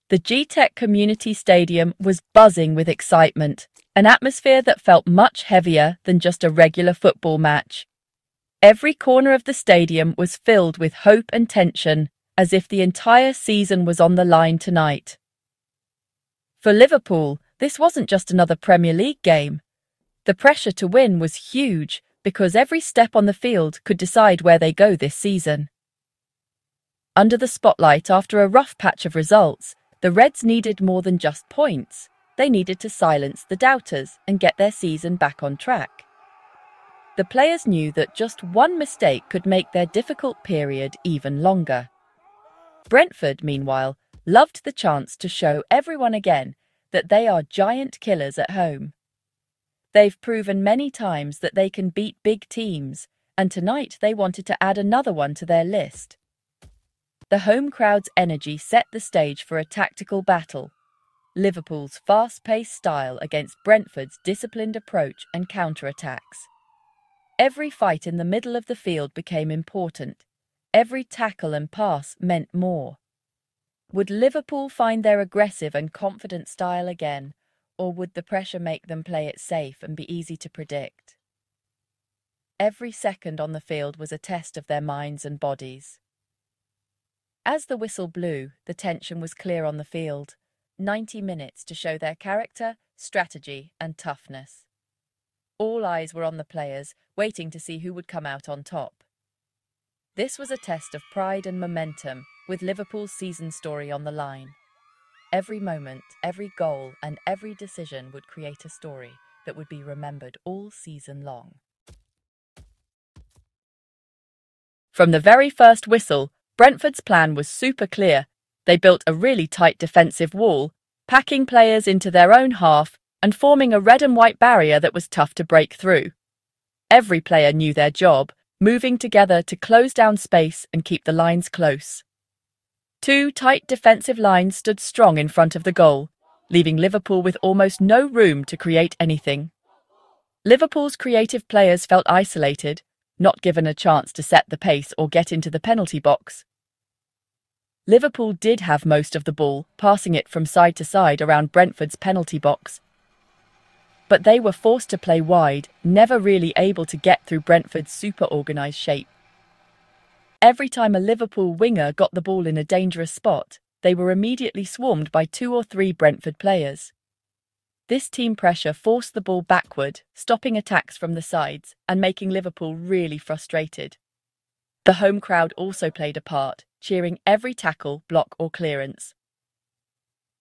The G-Tech Community Stadium was buzzing with excitement, an atmosphere that felt much heavier than just a regular football match. Every corner of the stadium was filled with hope and tension, as if the entire season was on the line tonight. For Liverpool, this wasn't just another Premier League game. The pressure to win was huge because every step on the field could decide where they go this season. Under the spotlight after a rough patch of results, the Reds needed more than just points. They needed to silence the doubters and get their season back on track. The players knew that just one mistake could make their difficult period even longer. Brentford, meanwhile, loved the chance to show everyone again that they are giant killers at home. They've proven many times that they can beat big teams, and tonight they wanted to add another one to their list. The home crowd's energy set the stage for a tactical battle. Liverpool's fast-paced style against Brentford's disciplined approach and counter-attacks. Every fight in the middle of the field became important. Every tackle and pass meant more. Would Liverpool find their aggressive and confident style again, or would the pressure make them play it safe and be easy to predict? Every second on the field was a test of their minds and bodies. As the whistle blew, the tension was clear on the field. 90 minutes to show their character, strategy, and toughness. All eyes were on the players, waiting to see who would come out on top. This was a test of pride and momentum, with Liverpool's season story on the line. Every moment, every goal, and every decision would create a story that would be remembered all season long. From the very first whistle, Brentford's plan was super clear. They built a really tight defensive wall, packing players into their own half and forming a red and white barrier that was tough to break through. Every player knew their job, moving together to close down space and keep the lines close. Two tight defensive lines stood strong in front of the goal, leaving Liverpool with almost no room to create anything. Liverpool's creative players felt isolated, not given a chance to set the pace or get into the penalty box. Liverpool did have most of the ball, passing it from side to side around Brentford's penalty box. But they were forced to play wide, never really able to get through Brentford's super-organised shape. Every time a Liverpool winger got the ball in a dangerous spot, they were immediately swarmed by 2 or 3 Brentford players. This team pressure forced the ball backward, stopping attacks from the sides and making Liverpool really frustrated. The home crowd also played a part, cheering every tackle, block or clearance.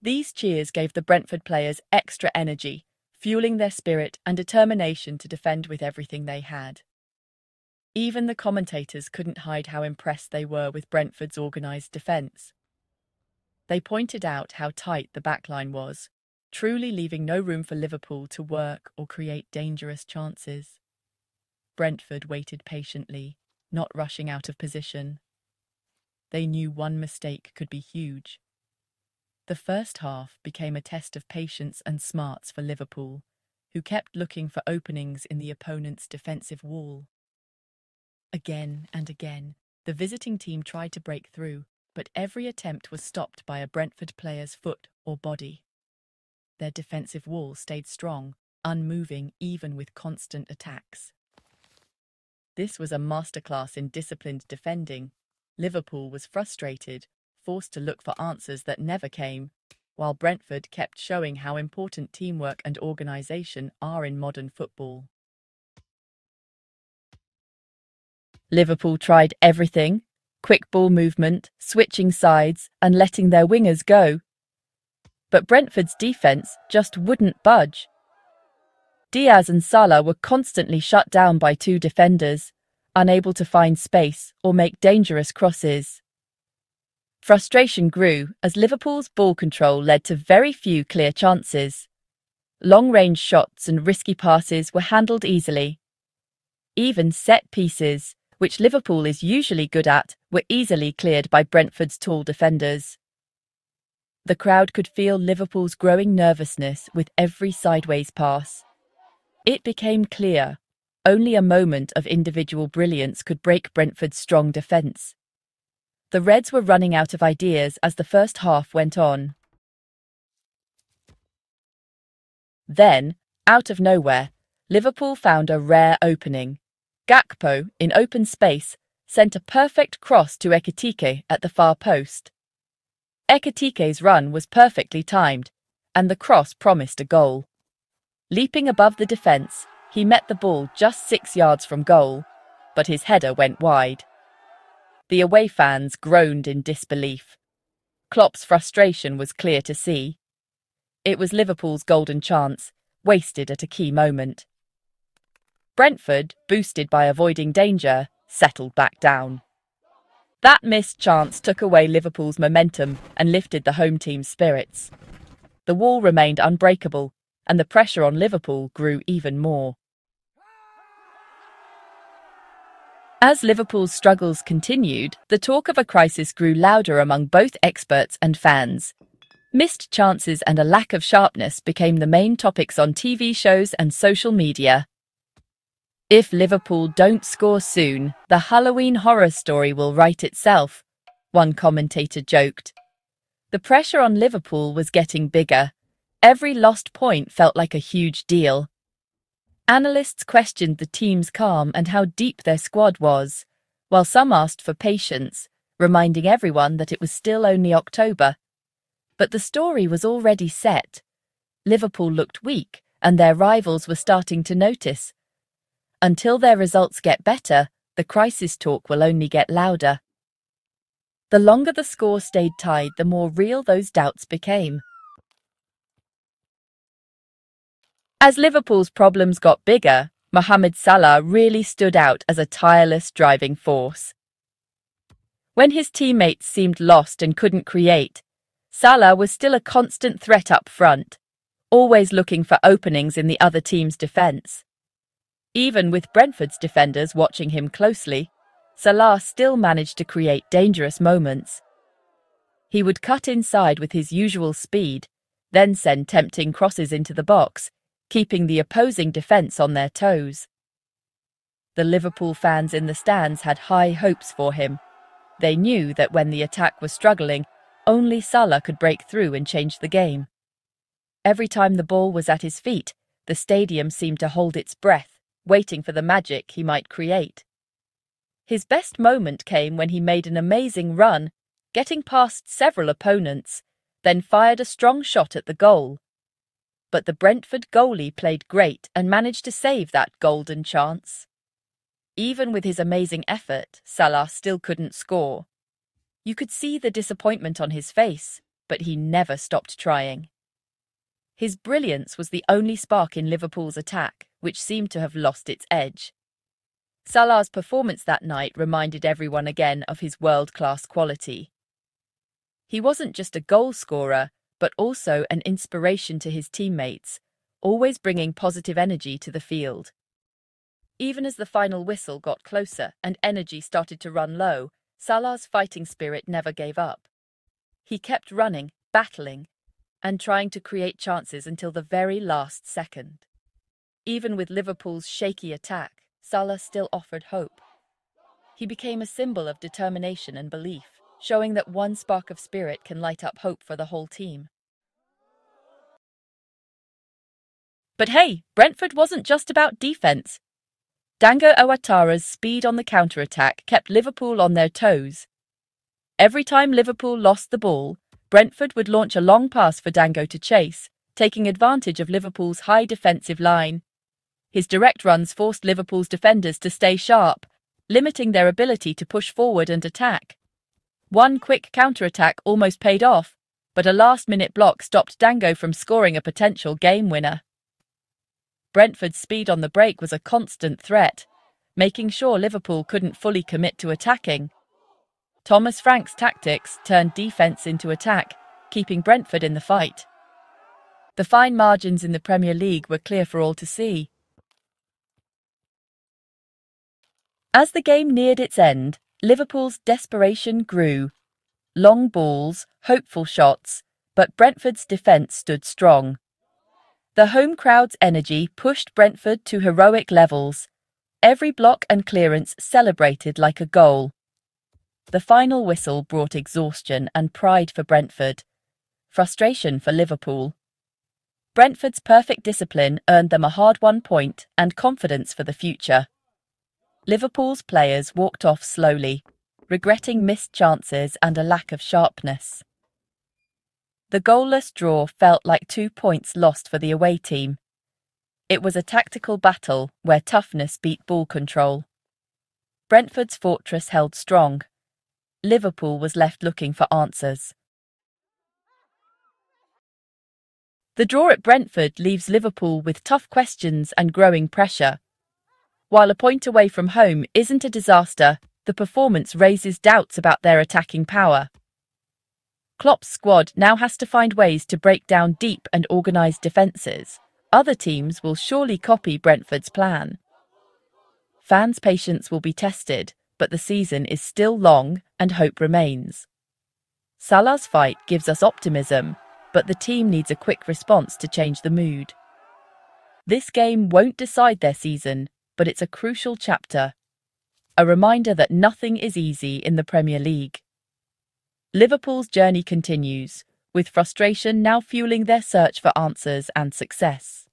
These cheers gave the Brentford players extra energy, fueling their spirit and determination to defend with everything they had. Even the commentators couldn't hide how impressed they were with Brentford's organised defence. They pointed out how tight the backline was, truly leaving no room for Liverpool to work or create dangerous chances. Brentford waited patiently, not rushing out of position. They knew one mistake could be huge. The first half became a test of patience and smarts for Liverpool, who kept looking for openings in the opponent's defensive wall. Again and again, the visiting team tried to break through, but every attempt was stopped by a Brentford player's foot or body. Their defensive wall stayed strong, unmoving even with constant attacks. This was a masterclass in disciplined defending. Liverpool was frustrated, forced to look for answers that never came, while Brentford kept showing how important teamwork and organisation are in modern football. Liverpool tried everything: quick ball movement, switching sides, and letting their wingers go. But Brentford's defence just wouldn't budge. Diaz and Salah were constantly shut down by 2 defenders, unable to find space or make dangerous crosses. Frustration grew as Liverpool's ball control led to very few clear chances. Long-range shots and risky passes were handled easily. Even set pieces, which Liverpool is usually good at, were easily cleared by Brentford's tall defenders. The crowd could feel Liverpool's growing nervousness with every sideways pass. It became clear only a moment of individual brilliance could break Brentford's strong defence. The Reds were running out of ideas as the first half went on. Then, out of nowhere, Liverpool found a rare opening. Gakpo, in open space, sent a perfect cross to Ekitike at the far post. Ekitike's run was perfectly timed, and the cross promised a goal. Leaping above the defence, he met the ball just 6 yards from goal, but his header went wide. The away fans groaned in disbelief. Klopp's frustration was clear to see. It was Liverpool's golden chance, wasted at a key moment. Brentford, boosted by avoiding danger, settled back down. That missed chance took away Liverpool's momentum and lifted the home team's spirits. The wall remained unbreakable, and the pressure on Liverpool grew even more. As Liverpool's struggles continued, the talk of a crisis grew louder among both experts and fans. Missed chances and a lack of sharpness became the main topics on TV shows and social media. If Liverpool don't score soon, the Halloween horror story will write itself, one commentator joked. The pressure on Liverpool was getting bigger. Every lost point felt like a huge deal. Analysts questioned the team's calm and how deep their squad was, while some asked for patience, reminding everyone that it was still only October. But the story was already set. Liverpool looked weak, and their rivals were starting to notice. Until their results get better, the crisis talk will only get louder. The longer the score stayed tied, the more real those doubts became. As Liverpool's problems got bigger, Mohamed Salah really stood out as a tireless driving force. When his teammates seemed lost and couldn't create, Salah was still a constant threat up front, always looking for openings in the other team's defence. Even with Brentford's defenders watching him closely, Salah still managed to create dangerous moments. He would cut inside with his usual speed, then send tempting crosses into the box, keeping the opposing defence on their toes. The Liverpool fans in the stands had high hopes for him. They knew that when the attack was struggling, only Salah could break through and change the game. Every time the ball was at his feet, the stadium seemed to hold its breath, waiting for the magic he might create. His best moment came when he made an amazing run, getting past several opponents, then fired a strong shot at the goal. But the Brentford goalie played great and managed to save that golden chance. Even with his amazing effort, Salah still couldn't score. You could see the disappointment on his face, but he never stopped trying. His brilliance was the only spark in Liverpool's attack, which seemed to have lost its edge. Salah's performance that night reminded everyone again of his world-class quality. He wasn't just a goal scorer, but also an inspiration to his teammates, always bringing positive energy to the field. Even as the final whistle got closer and energy started to run low, Salah's fighting spirit never gave up. He kept running, battling, and trying to create chances until the very last second. Even with Liverpool's shaky attack, Salah still offered hope. He became a symbol of determination and belief, showing that one spark of spirit can light up hope for the whole team. But hey, Brentford wasn't just about defence. Dango Ouattara's speed on the counter-attack kept Liverpool on their toes. Every time Liverpool lost the ball, Brentford would launch a long pass for Dango to chase, taking advantage of Liverpool's high defensive line. His direct runs forced Liverpool's defenders to stay sharp, limiting their ability to push forward and attack. One quick counter-attack almost paid off, but a last-minute block stopped Dango from scoring a potential game winner. Brentford's speed on the break was a constant threat, making sure Liverpool couldn't fully commit to attacking. Thomas Frank's tactics turned defence into attack, keeping Brentford in the fight. The fine margins in the Premier League were clear for all to see. As the game neared its end, Liverpool's desperation grew. Long balls, hopeful shots, but Brentford's defence stood strong. The home crowd's energy pushed Brentford to heroic levels. Every block and clearance celebrated like a goal. The final whistle brought exhaustion and pride for Brentford, frustration for Liverpool. Brentford's perfect discipline earned them a hard-won point and confidence for the future. Liverpool's players walked off slowly, regretting missed chances and a lack of sharpness. The goalless draw felt like 2 points lost for the away team. It was a tactical battle where toughness beat ball control. Brentford's fortress held strong. Liverpool was left looking for answers. The draw at Brentford leaves Liverpool with tough questions and growing pressure. While a point away from home isn't a disaster, the performance raises doubts about their attacking power. Klopp's squad now has to find ways to break down deep and organised defences. Other teams will surely copy Brentford's plan. Fans' patience will be tested, but the season is still long and hope remains. Salah's fight gives us optimism, but the team needs a quick response to change the mood. This game won't decide their season, but it's a crucial chapter. A reminder that nothing is easy in the Premier League. Liverpool's journey continues, with frustration now fueling their search for answers and success.